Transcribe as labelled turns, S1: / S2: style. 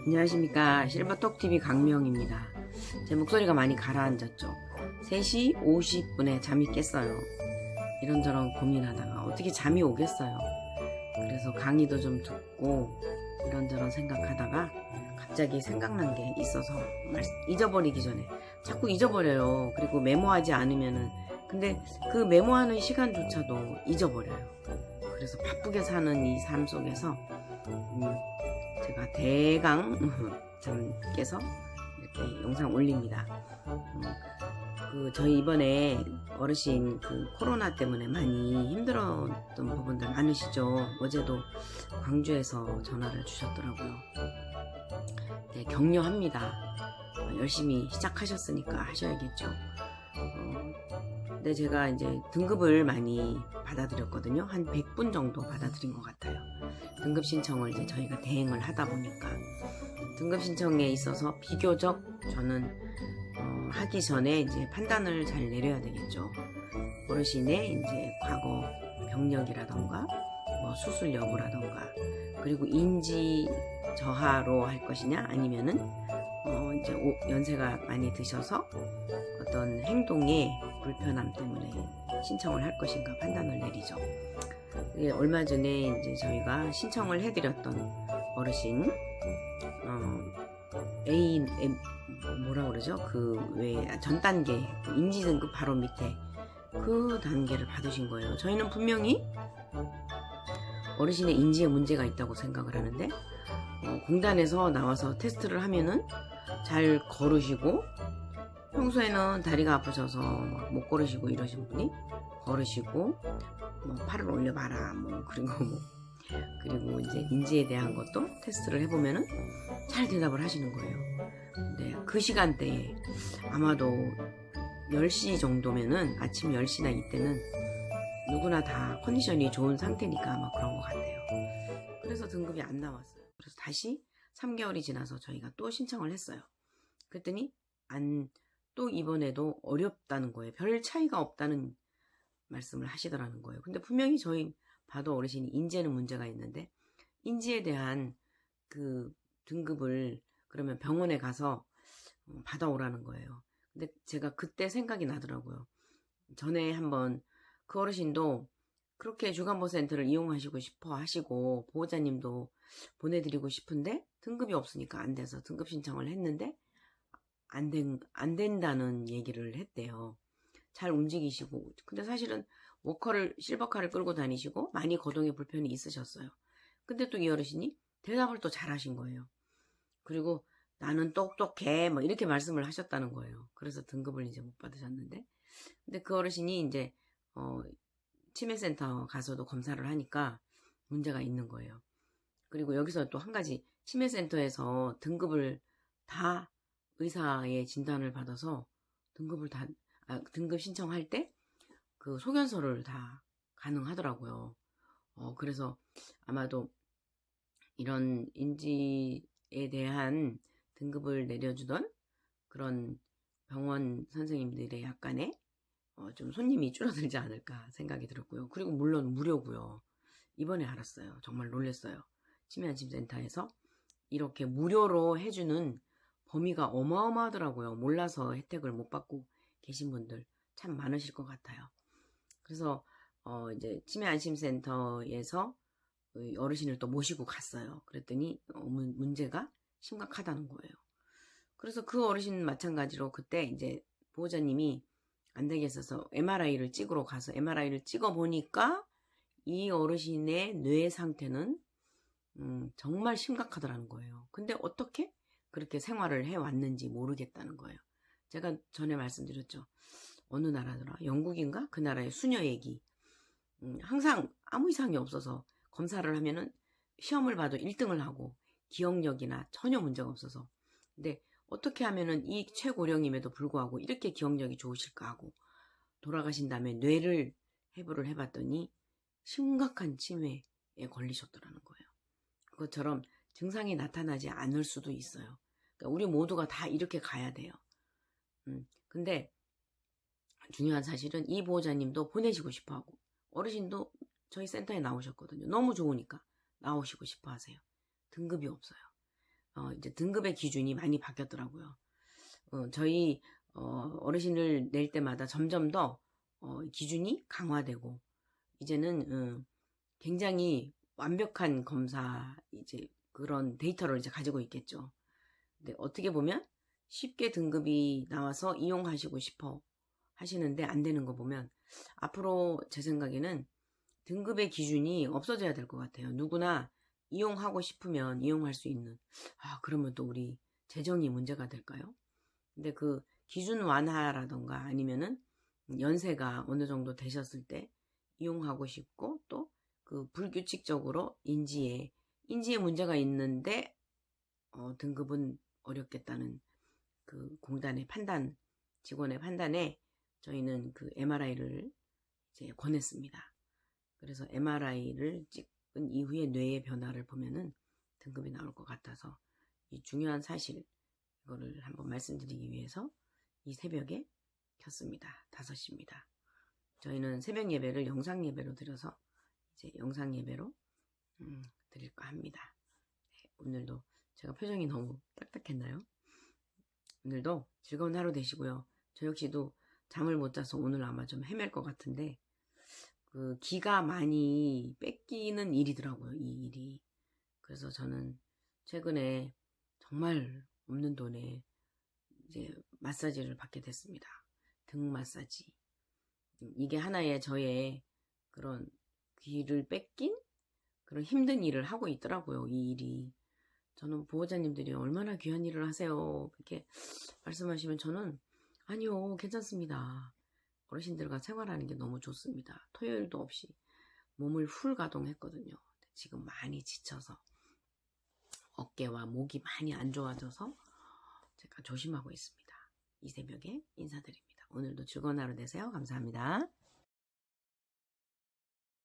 S1: 안녕하십니까. 실버톡TV 강명입니다. 제 목소리가 많이 가라앉았죠. 3시 50분에 잠이 깼어요. 이런저런 고민하다가 어떻게 잠이 오겠어요. 그래서 강의도 좀 듣고 이런저런 생각하다가 갑자기 생각난 게 있어서 잊어버리기 전에 자꾸 잊어버려요. 그리고 메모하지 않으면은 근데 그 메모하는 시간조차도 잊어버려요. 그래서 바쁘게 사는 이 삶 속에서 제가 대강 잠 깨서 이렇게 영상 올립니다. 저희 이번에 어르신 코로나 때문에 많이 힘들었던 부분들 많으시죠. 어제도 광주에서 전화를 주셨더라고요. 네, 격려합니다. 열심히 시작하셨으니까 하셔야겠죠. 근데 제가 이제 등급을 많이 받아들였거든요. 한 100분 정도 받아들인 것 같아요. 등급 신청을 이제 저희가 대행을 하다 보니까 등급 신청에 있어서 비교적 저는 하기 전에 이제 판단을 잘 내려야 되겠죠. 어르신의 이제 과거 병력이라던가 뭐 수술 여부라던가 그리고 인지 저하로 할 것이냐 아니면은 이제 연세가 많이 드셔서 어떤 행동의 불편함 때문에 신청을 할 것인가 판단을 내리죠. 얼마 전에 이제 저희가 신청을 해드렸던 어르신 뭐라 그러죠? 왜 전 단계 인지 등급 바로 밑에 그 단계를 받으신 거예요. 저희는 분명히 어르신의 인지에 문제가 있다고 생각을 하는데 공단에서 나와서 테스트를 하면은 잘 걸으시고 평소에는 다리가 아프셔서 못 걸으시고 이러신 분이 걸으시고 팔을 올려봐라 그리고 이제 인지에 대한 것도 테스트를 해보면은 잘 대답을 하시는 거예요. 근데 그 시간대에 아마도 10시 정도면은 아침 10시나 이때는 누구나 다 컨디션이 좋은 상태니까 아마 그런 것 같아요. 그래서 등급이 안 나왔어요. 그래서 다시 3개월이 지나서 저희가 또 신청을 했어요. 그랬더니 또 이번에도 어렵다는 거예요. 별 차이가 없다는 말씀을 하시더라는 거예요. 근데 분명히 저희 봐도 어르신이 인지에는 문제가 있는데 인지에 대한 그 등급을 그러면 병원에 가서 받아오라는 거예요. 근데 제가 그때 생각이 나더라고요. 전에 한번 그 어르신도 그렇게 주간보센터를 이용하시고 싶어 하시고 보호자님도 보내드리고 싶은데 등급이 없으니까 안 돼서 등급 신청을 했는데 안 된다는 얘기를 했대요. 잘 움직이시고 근데 사실은 실버카를 끌고 다니시고 많이 거동에 불편이 있으셨어요. 근데 또 이 어르신이 대답을 또 잘하신 거예요. 그리고 나는 똑똑해 이렇게 말씀을 하셨다는 거예요. 그래서 등급을 이제 못 받으셨는데 근데 그 어르신이 이제 치매센터 가서도 검사를 하니까 문제가 있는 거예요. 그리고 여기서 또 한 가지 치매센터에서 등급을 다 의사의 진단을 받아서 등급 신청할 때 그 소견서를 다 가능하더라고요. 그래서 아마도 이런 인지에 대한 등급을 내려주던 그런 병원 선생님들의 약간의 좀 손님이 줄어들지 않을까 생각이 들었고요. 그리고 물론 무료고요. 이번에 알았어요. 정말 놀랐어요. 치매안심센터에서 이렇게 무료로 해주는 범위가 어마어마하더라고요. 몰라서 혜택을 못 받고 계신 분들 참 많으실 것 같아요. 그래서 이제 치매안심센터에서 어르신을 또 모시고 갔어요. 그랬더니 문제가 심각하다는 거예요. 그래서 그 어르신 마찬가지로 그때 이제 보호자님이 안 되겠어서 MRI를 찍으러 가서 MRI를 찍어 보니까 이 어르신의 뇌 상태는 정말 심각하더라는 거예요. 근데 어떻게 그렇게 생활을 해왔는지 모르겠다는 거예요. 제가 전에 말씀드렸죠. 어느 나라더라? 영국인가? 그 나라의 수녀 얘기. 항상 아무 이상이 없어서 검사를 하면은 시험을 봐도 1등을 하고 기억력이나 전혀 문제가 없어서 근데 어떻게 하면은 이 최고령임에도 불구하고 이렇게 기억력이 좋으실까 하고 돌아가신 다음에 뇌를 해부를 해봤더니 심각한 치매에 걸리셨더라는 거예요. 그것처럼 증상이 나타나지 않을 수도 있어요. 그러니까 우리 모두가 다 이렇게 가야 돼요. 근데 중요한 사실은 이 보호자님도 보내시고 싶어하고 어르신도 저희 센터에 나오셨거든요. 너무 좋으니까 나오시고 싶어 하세요. 등급이 없어요. 이제 등급의 기준이 많이 바뀌었더라고요. 저희 어르신을 낼 때마다 점점 더 기준이 강화되고 이제는 굉장히 완벽한 검사 이제 그런 데이터를 이제 가지고 있겠죠. 근데 어떻게 보면 쉽게 등급이 나와서 이용하시고 싶어 하시는데 안 되는 거 보면 앞으로 제 생각에는 등급의 기준이 없어져야 될 것 같아요. 누구나 이용하고 싶으면 이용할 수 있는. 그러면 또 우리 재정이 문제가 될까요? 근데 그 기준 완화라던가 아니면은 연세가 어느 정도 되셨을 때 이용하고 싶고 또 그 불규칙적으로 인지에 문제가 있는데 등급은 어렵겠다는 그 공단의 판단, 직원의 판단에 저희는 그 MRI를 이제 권했습니다. 그래서 MRI를 찍은 이후에 뇌의 변화를 보면은 등급이 나올 것 같아서 이 중요한 사실 이거를 한번 말씀드리기 위해서 이 새벽에 켰습니다. 5시입니다. 저희는 새벽 예배를 영상 예배로 드려서 이제 영상 예배로 드릴까 합니다. 네, 오늘도 제가 표정이 너무 딱딱했나요? 오늘도 즐거운 하루 되시고요. 저 역시도 잠을 못 자서 오늘 아마 좀 헤맬 것 같은데 그 기가 많이 뺏기는 일이더라고요. 이 일이. 그래서 저는 최근에 정말 없는 돈에 이제 마사지를 받게 됐습니다. 등 마사지. 이게 하나의 저의 그런 귀를 뺏긴 그런 힘든 일을 하고 있더라고요. 이 일이. 저는 보호자님들이 얼마나 귀한 일을 하세요. 이렇게 말씀하시면 저는 아니요, 괜찮습니다. 어르신들과 생활하는 게 너무 좋습니다. 토요일도 없이 몸을 풀 가동했거든요. 지금 많이 지쳐서 어깨와 목이 많이 안 좋아져서 제가 조심하고 있습니다. 이 새벽에 인사드립니다. 오늘도 즐거운 하루 되세요. 감사합니다.